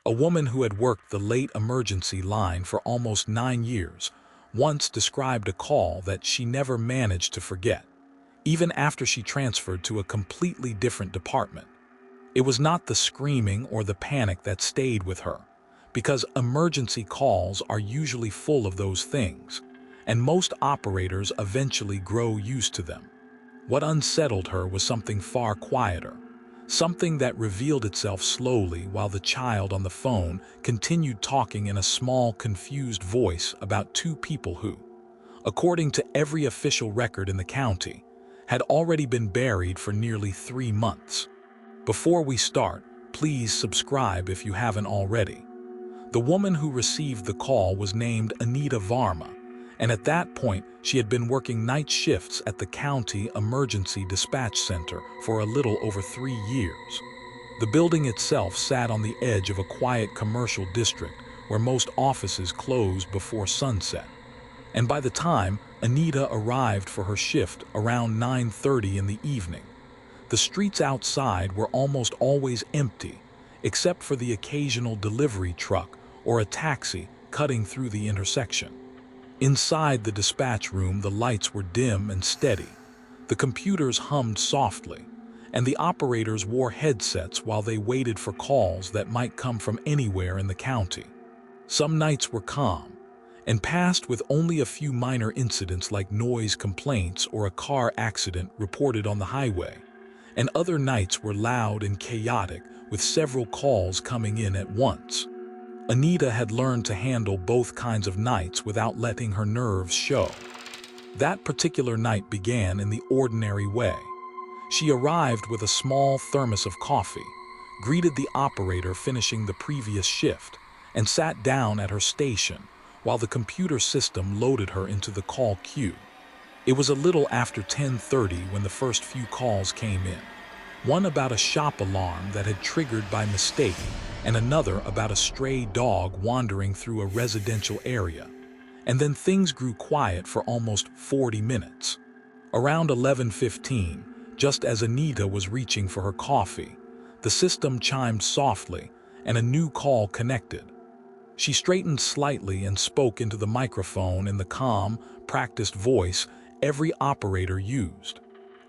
A woman who had worked the late emergency line for almost 9 years once described a call that she never managed to forget, even after she transferred to a completely different department. It was not the screaming or the panic that stayed with her, because emergency calls are usually full of those things, and most operators eventually grow used to them. What unsettled her was something far quieter, something that revealed itself slowly while the child on the phone continued talking in a small, confused voice about two people who, according to every official record in the county, had already been buried for nearly 3 months. Before we start, please subscribe if you haven't already. The woman who received the call was named Anita Varma, and at that point she had been working night shifts at the County Emergency Dispatch Center for a little over 3 years. The building itself sat on the edge of a quiet commercial district where most offices closed before sunset. And by the time Anita arrived for her shift around 9:30 in the evening, the streets outside were almost always empty, except for the occasional delivery truck or a taxi cutting through the intersection. Inside the dispatch room, the lights were dim and steady. The computers hummed softly, and the operators wore headsets while they waited for calls that might come from anywhere in the county. Some nights were calm and passed with only a few minor incidents like noise complaints or a car accident reported on the highway, and other nights were loud and chaotic with several calls coming in at once. Anita had learned to handle both kinds of nights without letting her nerves show. That particular night began in the ordinary way. She arrived with a small thermos of coffee, greeted the operator finishing the previous shift, and sat down at her station while the computer system loaded her into the call queue. It was a little after 10:30 when the first few calls came in. One about a shop alarm that had triggered by mistake, and another about a stray dog wandering through a residential area. And then things grew quiet for almost 40 minutes. Around 11:15, just as Anita was reaching for her coffee, the system chimed softly and a new call connected. She straightened slightly and spoke into the microphone in the calm, practiced voice every operator used.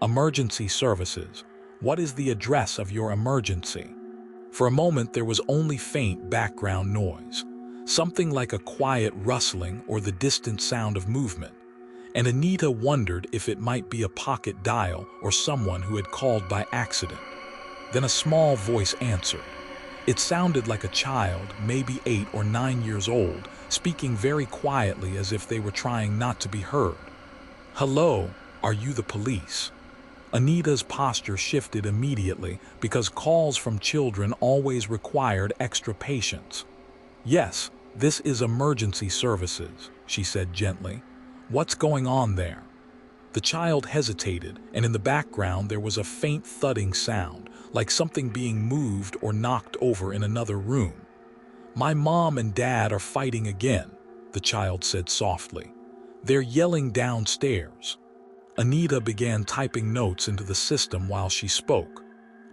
"Emergency services. What is the address of your emergency?" For a moment there was only faint background noise, something like a quiet rustling or the distant sound of movement, and Anita wondered if it might be a pocket dial or someone who had called by accident. Then a small voice answered. It sounded like a child, maybe 8 or 9 years old, speaking very quietly as if they were trying not to be heard. "Hello, are you the police?" Anita's posture shifted immediately because calls from children always required extra patience. "Yes, this is emergency services," she said gently. "What's going on there?" The child hesitated, and in the background there was a faint thudding sound, like something being moved or knocked over in another room. "My mom and dad are fighting again," the child said softly. "They're yelling downstairs." Anita began typing notes into the system while she spoke.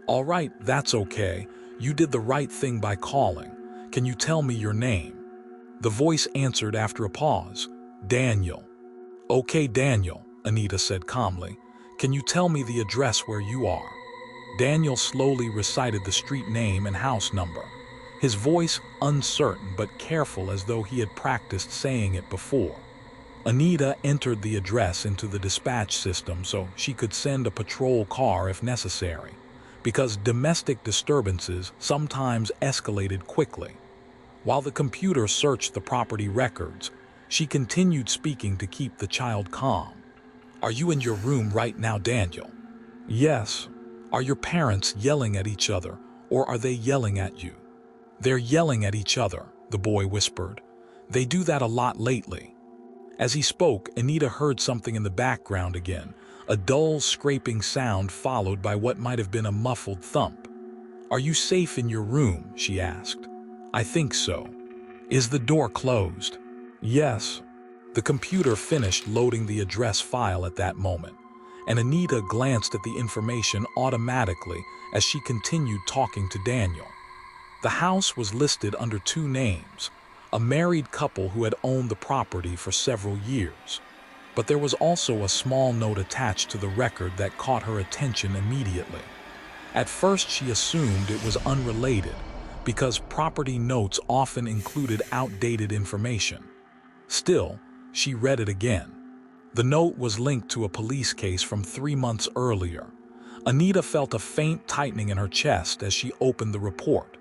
"All right, that's okay. You did the right thing by calling. Can you tell me your name?" The voice answered after a pause. "Daniel." "Okay, Daniel," Anita said calmly. "Can you tell me the address where you are?" Daniel slowly recited the street name and house number, his voice uncertain but careful as though he had practiced saying it before. Anita entered the address into the dispatch system so she could send a patrol car if necessary, because domestic disturbances sometimes escalated quickly. While the computer searched the property records, she continued speaking to keep the child calm. "Are you in your room right now, Daniel?" "Yes." "Are your parents yelling at each other, or are they yelling at you?" "They're yelling at each other," the boy whispered. "They do that a lot lately." As he spoke, Anita heard something in the background again, a dull scraping sound followed by what might have been a muffled thump. "Are you safe in your room?" she asked. "I think so." "Is the door closed?" "Yes." The computer finished loading the address file at that moment, and Anita glanced at the information automatically as she continued talking to Daniel. The house was listed under two names, a married couple who had owned the property for several years. But there was also a small note attached to the record that caught her attention immediately. At first she assumed it was unrelated, because property notes often included outdated information. Still, she read it again. The note was linked to a police case from 3 months earlier. Anita felt a faint tightening in her chest as she opened the report.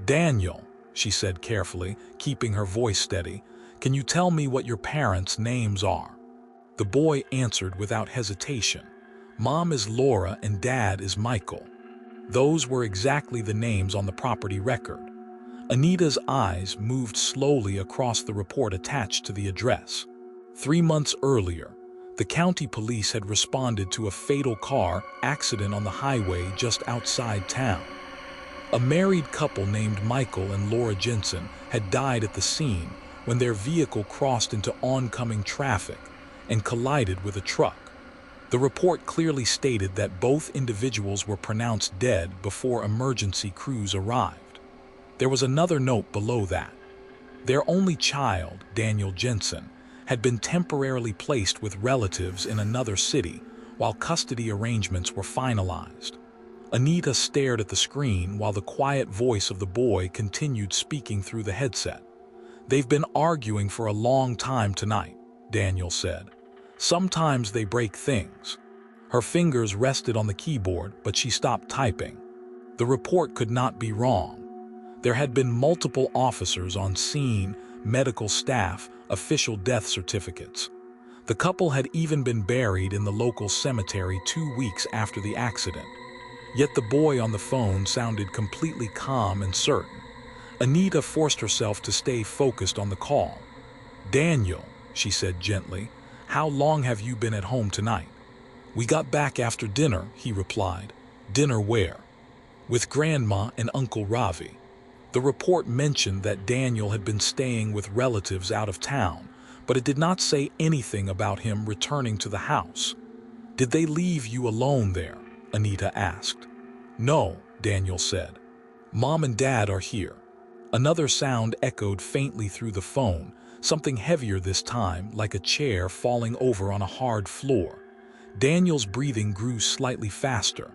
"Daniel," she said carefully, keeping her voice steady, "can you tell me what your parents' names are?" The boy answered without hesitation. "Mom is Laura and Dad is Michael." Those were exactly the names on the property record. Anita's eyes moved slowly across the report attached to the address. 3 months earlier, the county police had responded to a fatal car accident on the highway just outside town. A married couple named Michael and Laura Jensen had died at the scene when their vehicle crossed into oncoming traffic and collided with a truck. The report clearly stated that both individuals were pronounced dead before emergency crews arrived. There was another note below that. Their only child, Daniel Jensen, had been temporarily placed with relatives in another city while custody arrangements were finalized. Anita stared at the screen while the quiet voice of the boy continued speaking through the headset. "They've been arguing for a long time tonight," Daniel said. "Sometimes they break things." Her fingers rested on the keyboard, but she stopped typing. The report could not be wrong. There had been multiple officers on scene, medical staff, official death certificates. The couple had even been buried in the local cemetery 2 weeks after the accident. Yet the boy on the phone sounded completely calm and certain. Anita forced herself to stay focused on the call. "Daniel," she said gently, "how long have you been at home tonight?" "We got back after dinner," he replied. "Dinner where?" "With Grandma and Uncle Ravi." The report mentioned that Daniel had been staying with relatives out of town, but it did not say anything about him returning to the house. "Did they leave you alone there?" Anita asked. "No," Daniel said. "Mom and Dad are here." Another sound echoed faintly through the phone, something heavier this time, like a chair falling over on a hard floor. Daniel's breathing grew slightly faster.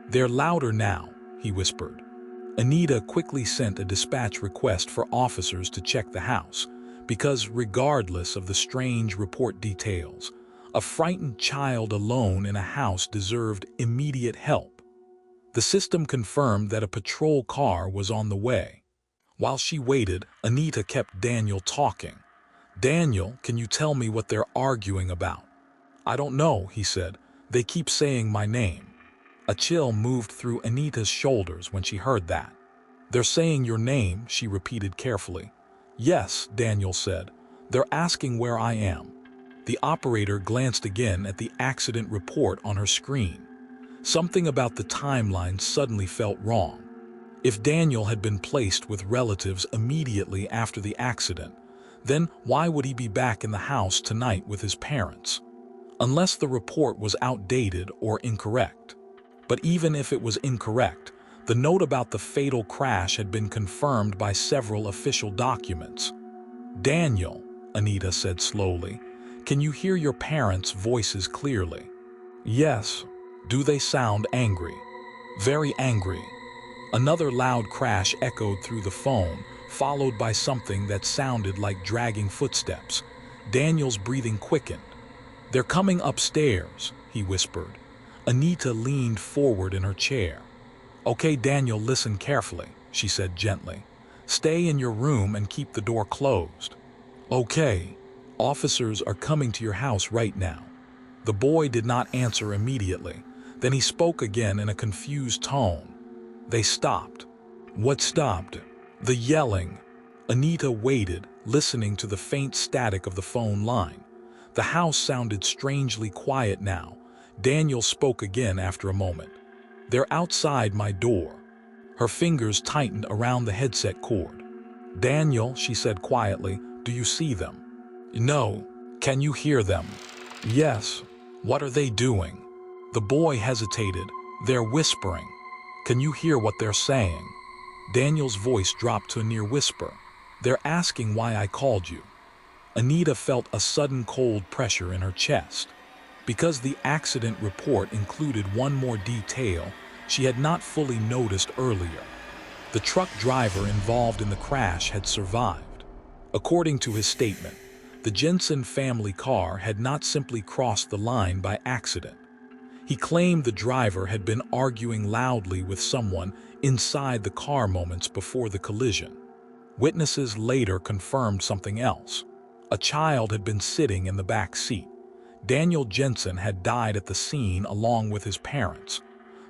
"They're louder now," he whispered. Anita quickly sent a dispatch request for officers to check the house, because regardless of the strange report details, a frightened child alone in a house deserved immediate help. The system confirmed that a patrol car was on the way. While she waited, Anita kept Daniel talking. "Daniel, can you tell me what they're arguing about?" "I don't know," he said. "They keep saying my name." A chill moved through Anita's shoulders when she heard that. "They're saying your name," she repeated carefully. "Yes," Daniel said. "They're asking where I am." The operator glanced again at the accident report on her screen. Something about the timeline suddenly felt wrong. If Daniel had been placed with relatives immediately after the accident, then why would he be back in the house tonight with his parents? Unless the report was outdated or incorrect. But even if it was incorrect, the note about the fatal crash had been confirmed by several official documents. "Daniel," Anita said slowly, "can you hear your parents' voices clearly?" "Yes." "Do they sound angry?" "Very angry." Another loud crash echoed through the phone, followed by something that sounded like dragging footsteps. Daniel's breathing quickened. "They're coming upstairs," he whispered. Anita leaned forward in her chair. "Okay, Daniel, listen carefully," she said gently. "Stay in your room and keep the door closed." "Okay. Officers are coming to your house right now." The boy did not answer immediately. Then he spoke again in a confused tone. "They stopped." "What stopped?" "The yelling." Anita waited, listening to the faint static of the phone line. The house sounded strangely quiet now. Daniel spoke again after a moment. "They're outside my door." Her fingers tightened around the headset cord. "Daniel," she said quietly, "do you see them?" "No." "Can you hear them?" "Yes." "What are they doing?" The boy hesitated. "They're whispering." "Can you hear what they're saying?" Daniel's voice dropped to a near whisper. "They're asking why I called you." Anita felt a sudden cold pressure in her chest. Because the accident report included one more detail she had not fully noticed earlier. The truck driver involved in the crash had survived. According to his statement, the Jensen family car had not simply crossed the line by accident. He claimed the driver had been arguing loudly with someone inside the car moments before the collision. Witnesses later confirmed something else. A child had been sitting in the back seat. Daniel Jensen had died at the scene along with his parents.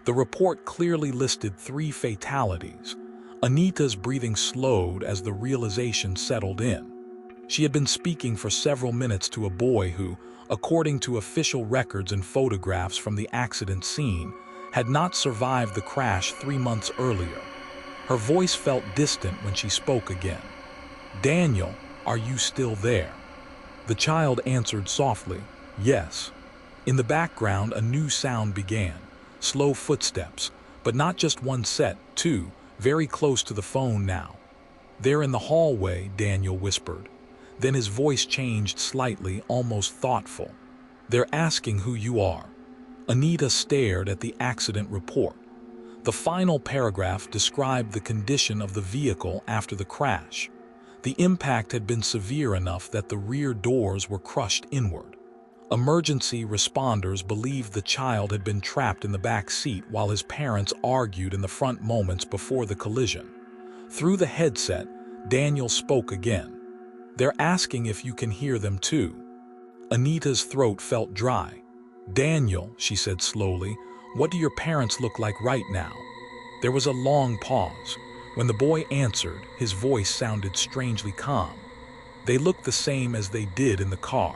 The report clearly listed 3 fatalities. Anita's breathing slowed as the realization settled in. She had been speaking for several minutes to a boy who, according to official records and photographs from the accident scene, had not survived the crash 3 months earlier. Her voice felt distant when she spoke again. "Daniel, are you still there?" The child answered softly, "Yes." In the background, a new sound began. Slow footsteps, but not just one set, 2, very close to the phone now. "They're in the hallway," Daniel whispered. Then his voice changed slightly, almost thoughtful. "They're asking who you are." Anita stared at the accident report. The final paragraph described the condition of the vehicle after the crash. The impact had been severe enough that the rear doors were crushed inward. Emergency responders believed the child had been trapped in the back seat while his parents argued in the front moments before the collision. Through the headset, Daniel spoke again. "They're asking if you can hear them too." Anita's throat felt dry. "Daniel," she said slowly, "what do your parents look like right now?" There was a long pause. When the boy answered, his voice sounded strangely calm. "They look the same as they did in the car."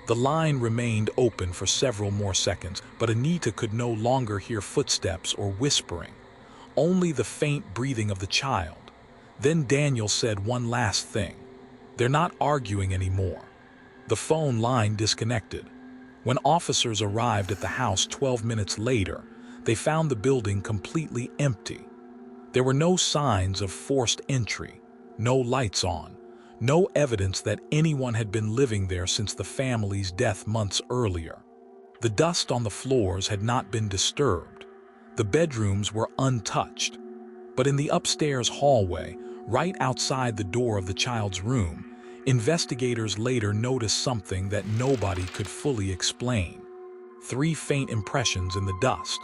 The line remained open for several more seconds, but Anita could no longer hear footsteps or whispering, only the faint breathing of the child. Then Daniel said one last thing. "They're not arguing anymore." The phone line disconnected. When officers arrived at the house 12 minutes later, they found the building completely empty. There were no signs of forced entry, no lights on, no evidence that anyone had been living there since the family's death months earlier. The dust on the floors had not been disturbed. The bedrooms were untouched. But in the upstairs hallway, right outside the door of the child's room, investigators later noticed something that nobody could fully explain. 3 faint impressions in the dust,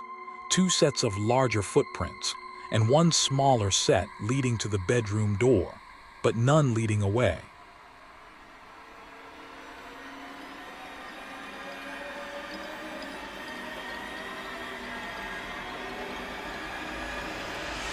2 sets of larger footprints, and 1 smaller set leading to the bedroom door, but none leading away.